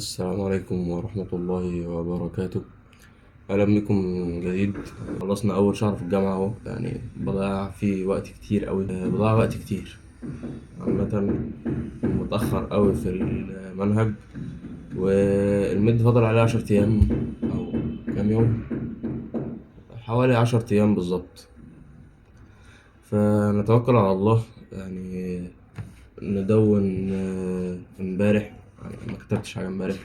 السلام عليكم ورحمة الله وبركاته. أهلا بكم من جديد. خلصنا أول شهر في الجامعة أهو، يعني بضيع فيه وقت كتير أوي، بضيع وقت كتير عامة. متأخر أوي في المنهج، والمد فاضل عليه 10 أيام أو كام يوم، حوالي 10 أيام بالظبط. فنتوكل على الله يعني. ندون امبارح، يعني ما كتبتش حاجة امبارح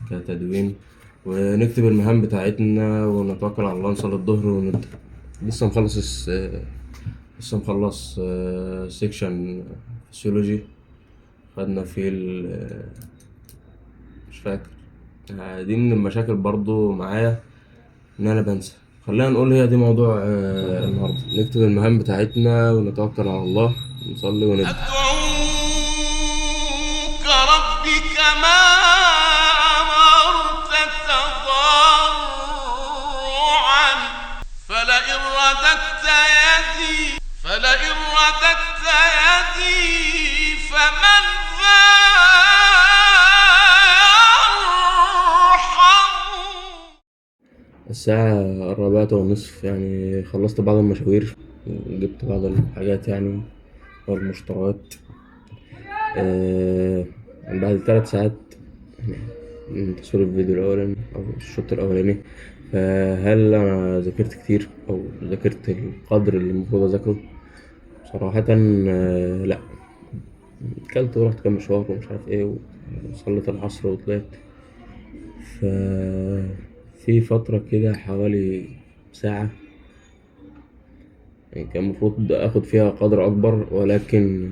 كتدوين، ونكتب المهام بتاعتنا ونتوكل على الله، نصلي الظهر ونبدأ. لسه مخلص لسه مخلص سيكشن فسيولوجي. خدنا فيه مش فاكر. دي من المشاكل برضو معايا إن أنا بنسى. خلينا نقول هي دي موضوع النهاردة. نكتب المهام بتاعتنا ونتوكل على الله، نصلي ونبدأ. أدعوك ربي كما أمرت تضرعا فلئن رددت يدي فمن ذا يرحم. الساعة 4:30 يعني. خلصت بعض المشاوير، جبت بعض الحاجات يعني والمشتريات. بعد 3 ساعات من تصوير الفيديو الأولاني أو الشوط الأولاني. فهل أنا ذاكرت كتير أو ذاكرت القدر اللي المفروض أذاكره؟ صراحة لأ. كلت ورحت كام مشوار ومش عارف ايه، وصليت العصر وطلعت. في فترة كده حوالي ساعة، يعني كان المفروض اخد فيها قدر اكبر، ولكن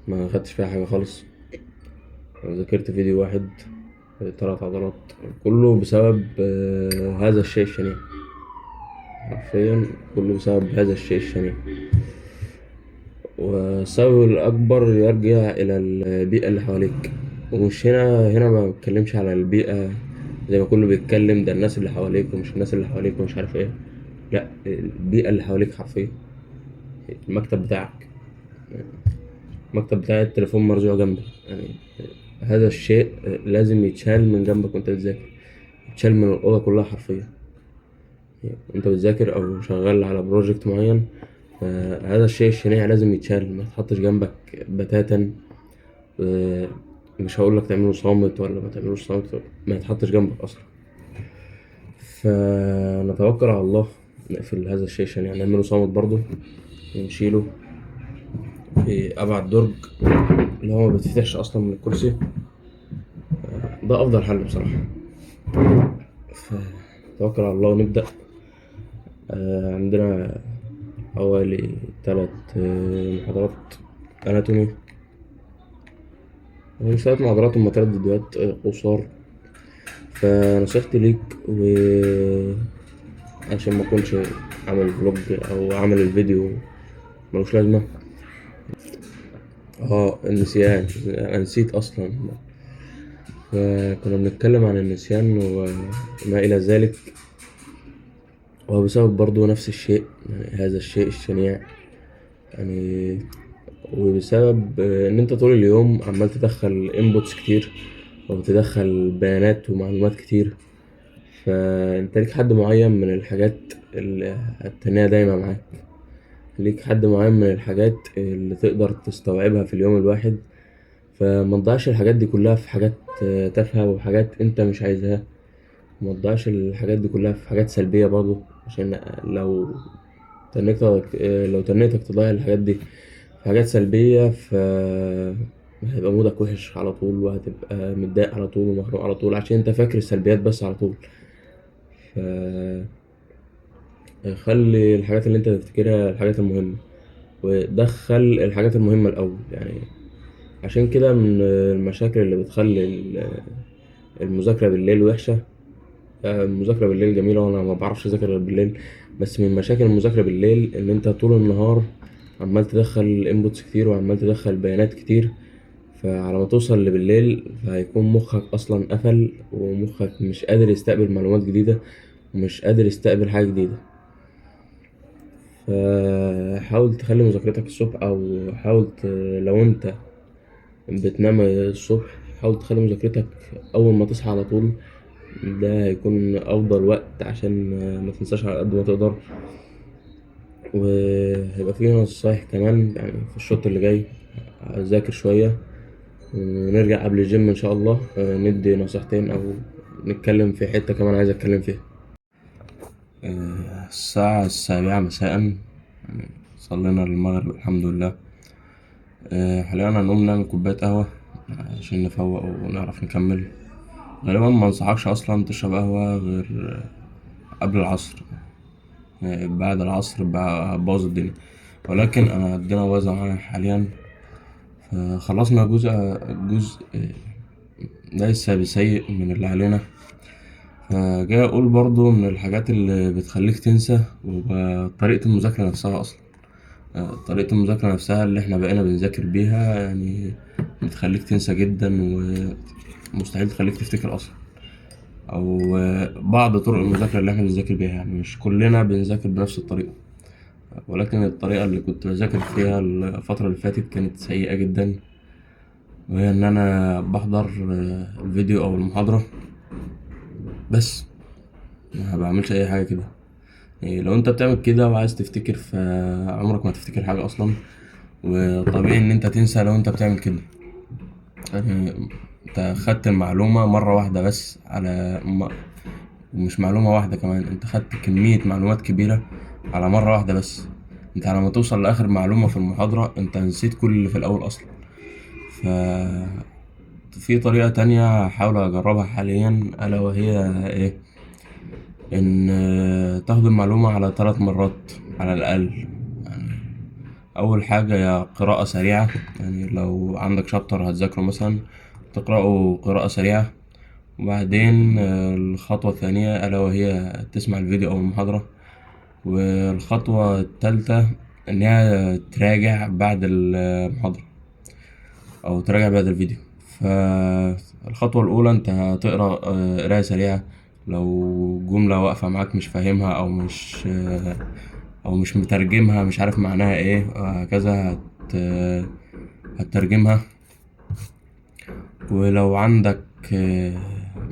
ما خدتش فيها حاجة خالص. ذاكرت فيديو واحد 3 عضلات، كله بسبب هذا الشيء الشنيع. حرفيا كله بسبب هذا الشيء الشنيع. والسبب الأكبر يرجع إلى البيئة اللي حواليك. ومش هنا ما بتكلمش على البيئة زي ما كله بيتكلم، ده الناس اللي حواليك ومش الناس اللي حواليك ومش عارف ايه. لأ، البيئة اللي حواليك حرفيا. المكتب بتاعك، المكتب بتاعي التليفون مرزوع جنبي يعني. هذا الشيء لازم يتشال من جنبك وانت بتذاكر، يتشال من الأوضة كلها حرفيا. انت بتذاكر أو شغال على بروجكت معين، هذا الشيء الشنيع لازم يتشال، ما يتحطش جنبك بتاتا. مش هقولك تعمله صامت ولا ما تعملوش صامت، ما يتحطش جنبك أصلا. فنتوكل على الله، نقفل هذا الشيء الشنيع، نعمله صامت برضه ونشيله في أبعد درج اللي هو ما بيتفتحش أصلا من الكرسي. ده أفضل حل بصراحة. فتوكل على الله ونبدأ. عندنا حوالي 3 محاضرات أناتومي، مش 3 محاضرات، هما 3 فيديوهات قصار. فنصيحتي ليك، عشان ما اكونش عامل فلوج او عامل الفيديو ملوش لازمة. النسيان، انا نسيت اصلا. فكنا بنتكلم عن النسيان وما الى ذلك، وهو بسبب برضو نفس الشيء، يعني هذا الشيء الشنيع يعني. وبسبب ان انت طول اليوم عمال تدخل انبوتس كتير، او تدخل بيانات ومعلومات كتير. فانت ليك حد معين من الحاجات اللي هتتنيها دايما معاك، ليك حد معين من الحاجات اللي تقدر تستوعبها في اليوم الواحد. فما تضيعش الحاجات دي كلها في حاجات تافهة وحاجات انت مش عايزها. ما تضيعش الحاجات دي كلها في حاجات سلبية برضو، عشان لو تنيتك تضيع الحاجات دي في حاجات سلبية، هيبقى مودك وحش على طول، وهتبقى متضايق على طول ومخنوق على طول، عشان انت فاكر السلبيات بس على طول. ف خلي الحاجات اللي انت تفتكرها الحاجات المهمة، ودخل الحاجات المهمة الأول يعني. عشان كده من المشاكل اللي بتخلي المذاكرة بالليل وحشة. المذاكرة بالليل جميلة وأنا ما بعرفش أذاكر غير بالليل، بس من مشاكل المذاكرة بالليل إن أنت طول النهار عمال تدخل انبوتس كتير وعمال تدخل بيانات كتير. فعلى ما توصل لبالليل فهيكون مخك أصلا قفل، ومخك مش قادر يستقبل معلومات جديدة، ومش قادر يستقبل حاجة جديدة. فحاول تخلي مذاكرتك الصبح، أو حاول لو أنت بتنام الصبح، حاول تخلي مذاكرتك أول ما تصحى على طول، ده هيكون أفضل وقت عشان ما تنساش على قد ما تقدر. وهيبقى فيه نصايح كمان يعني في الشوط اللي جاي، أذاكر شوية ونرجع قبل الجيم إن شاء الله، ندي نصيحتين أو نتكلم في حتة كمان عايز أتكلم فيها. الساعة 7 مساء، يعني صلينا المغرب الحمد لله. حاليا هنقوم نعمل كوباية قهوة عشان نفوق ونعرف نكمل. غالبا ما انصحكش أصلا تشرب قهوة غير قبل العصر، بعد العصر بقى هتبوظ الدنيا، ولكن أنا الدنيا بايظة معايا حاليا. فخلصنا جزء ليس بسيء من اللي علينا، فجاي أقول برضو من الحاجات اللي بتخليك تنسى وطريقة المذاكرة نفسها أصلا. طريقة المذاكرة نفسها اللي احنا بقينا بنذاكر بيها يعني بتخليك تنسى جدا، ومستحيل تخليك تفتكر أصلا. أو بعض طرق المذاكرة اللي احنا بنذاكر بيها، يعني مش كلنا بنذاكر بنفس الطريقة، ولكن الطريقة اللي كنت بذاكر فيها الفترة اللي فاتت كانت سيئة جدا، وهي إن أنا بحضر الفيديو أو المحاضرة بس ما بعملش أي حاجة كده. يعني لو انت بتعمل كده وعايز تفتكر فعمرك ما تفتكر حاجة أصلا، وطبيعي إن انت تنسى لو انت بتعمل كده. يعني انت خدت المعلومة مرة واحدة بس ومش معلومة واحدة كمان، انت خدت كمية معلومات كبيرة على مرة واحدة بس. انت على ما توصل لآخر معلومة في المحاضرة انت نسيت كل اللي في الأول أصلا. ف في طريقة تانية هحاول أجربها حاليا، ألا وهي إيه؟ إن تاخد المعلومة على 3 مرات على الأقل. يعني أول حاجة هي قراءة سريعة، يعني لو عندك شابتر هتذاكره مثلا تقرأه قراءة سريعة. وبعدين الخطوة الثانية ألا وهي تسمع الفيديو أو المحاضرة. والخطوة التالتة إنها تراجع بعد المحاضرة أو تراجع بعد الفيديو. فالخطوة الأولى أنت هتقرأ قراية سريعة، لو جملة واقفة معاك مش فاهمها أو مش مترجمها مش عارف معناها إيه هكذا هتترجمها. ولو عندك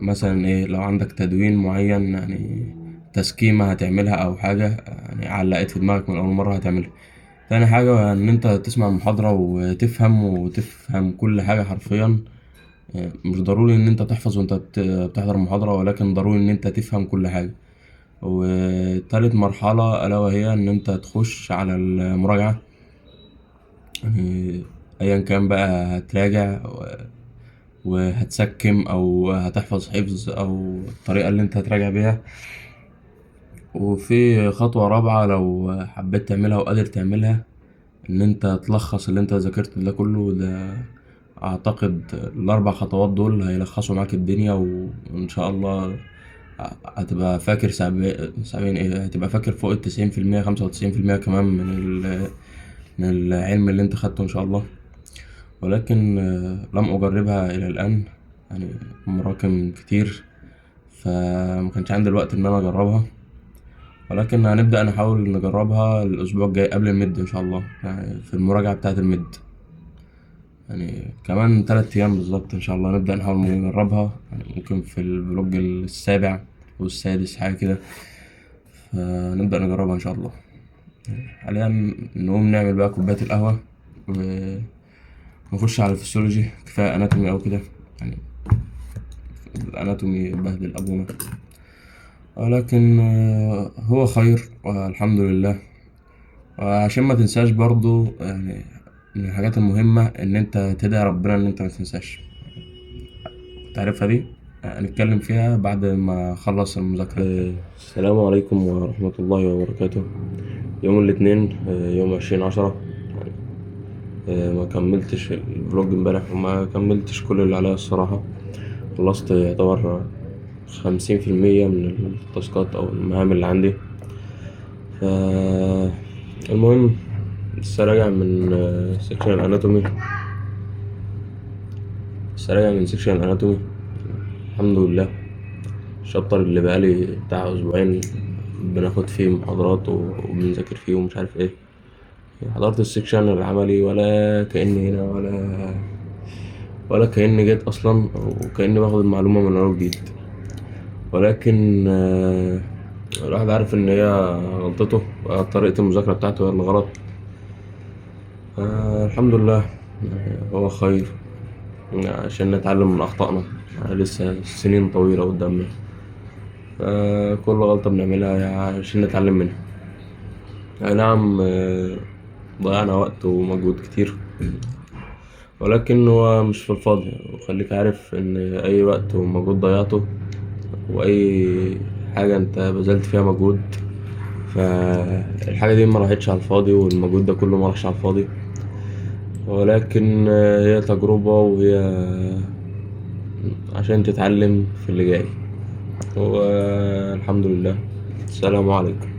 مثلا إيه، لو عندك تدوين معين يعني تسكيمة هتعملها أو حاجة يعني علقت في دماغك من أول مرة هتعملها. تاني حاجة إن أنت تسمع المحاضرة وتفهم كل حاجة حرفيا. مش ضروري إن أنت تحفظ وأنت بتحضر المحاضرة، ولكن ضروري إن أنت تفهم كل حاجة. وتالت مرحلة ألا وهي إن أنت تخش على المراجعة، يعني أيا كان بقى هتراجع وهتسكم أو هتحفظ حفظ أو الطريقة اللي أنت هتراجع بيها. وفي خطوة رابعة لو حبيت تعملها وقادر تعملها، إن أنت تلخص اللي أنت ذاكرته ده كله. ده أعتقد ال4 خطوات دول هيلخصوا معاك الدنيا، وإن شاء الله هتبقى فاكر 70 إيه، هتبقى فاكر فوق 90%، 95% كمان من العلم اللي أنت خدته إن شاء الله. ولكن لم أجربها إلى الآن، يعني مراكم كتير فمكانش عندي الوقت إن أنا أجربها. ولكن هنبدأ نحاول نجربها الأسبوع الجاي قبل الميد إن شاء الله، يعني في المراجعة بتاعة الميد، يعني كمان 3 أيام بالظبط إن شاء الله نبدأ نحاول نجربها. يعني ممكن في الفلوج السابع والسادس حاجة كده، فنبدأ نجربها إن شاء الله. حاليا نقوم نعمل بقى كوباية القهوة ونخش على الفسيولوجي. كفاية أناتومي أو كده، يعني الأناتومي بهدل أبونا، ولكن هو خير والحمد لله. وعشان ما تنساش برضو، يعني من الحاجات المهمة إن أنت تدعي ربنا إن أنت ما تنساش. تعرفها دي هنتكلم فيها بعد ما أخلص المذاكرة. السلام عليكم ورحمة الله وبركاته. يوم الاثنين يوم 20/10، ما كملتش الفلوج امبارح وما كملتش كل اللي عليا الصراحة. خلصت يعتبر 50% من التاسكات أو المهام اللي عندي. المهم لسه راجع من سيكشن الاناتومي الحمد لله. الشابتر اللي بقالي بتاع أسبوعين بناخد فيه محاضرات وبنذاكر فيه ومش عارف ايه. حضرت السيكشن العملي ولا كأني هنا ولا كأني جيت أصلا، وكأني باخد المعلومة من أول وجديد. ولكن الواحد عارف إن هي غلطته، طريقة المذاكرة بتاعته هي اللي غلط. الحمد لله، هو خير، عشان نتعلم من أخطائنا. لسه سنين طويلة قدامنا، كل غلطة بنعملها عشان نتعلم منها. أي نعم، ضيعنا وقت ومجهود كتير، ولكن هو مش في الفاضي. وخليك عارف إن أي وقت ومجهود ضيعته، وأي حاجة أنت بذلت فيها مجهود، فالحاجة دي ما راحتش على الفاضي، والمجهود ده كله ما راحش على الفاضي. ولكن هي تجربة، وهي عشان تتعلم في اللي جاي. والحمد لله. السلام عليكم.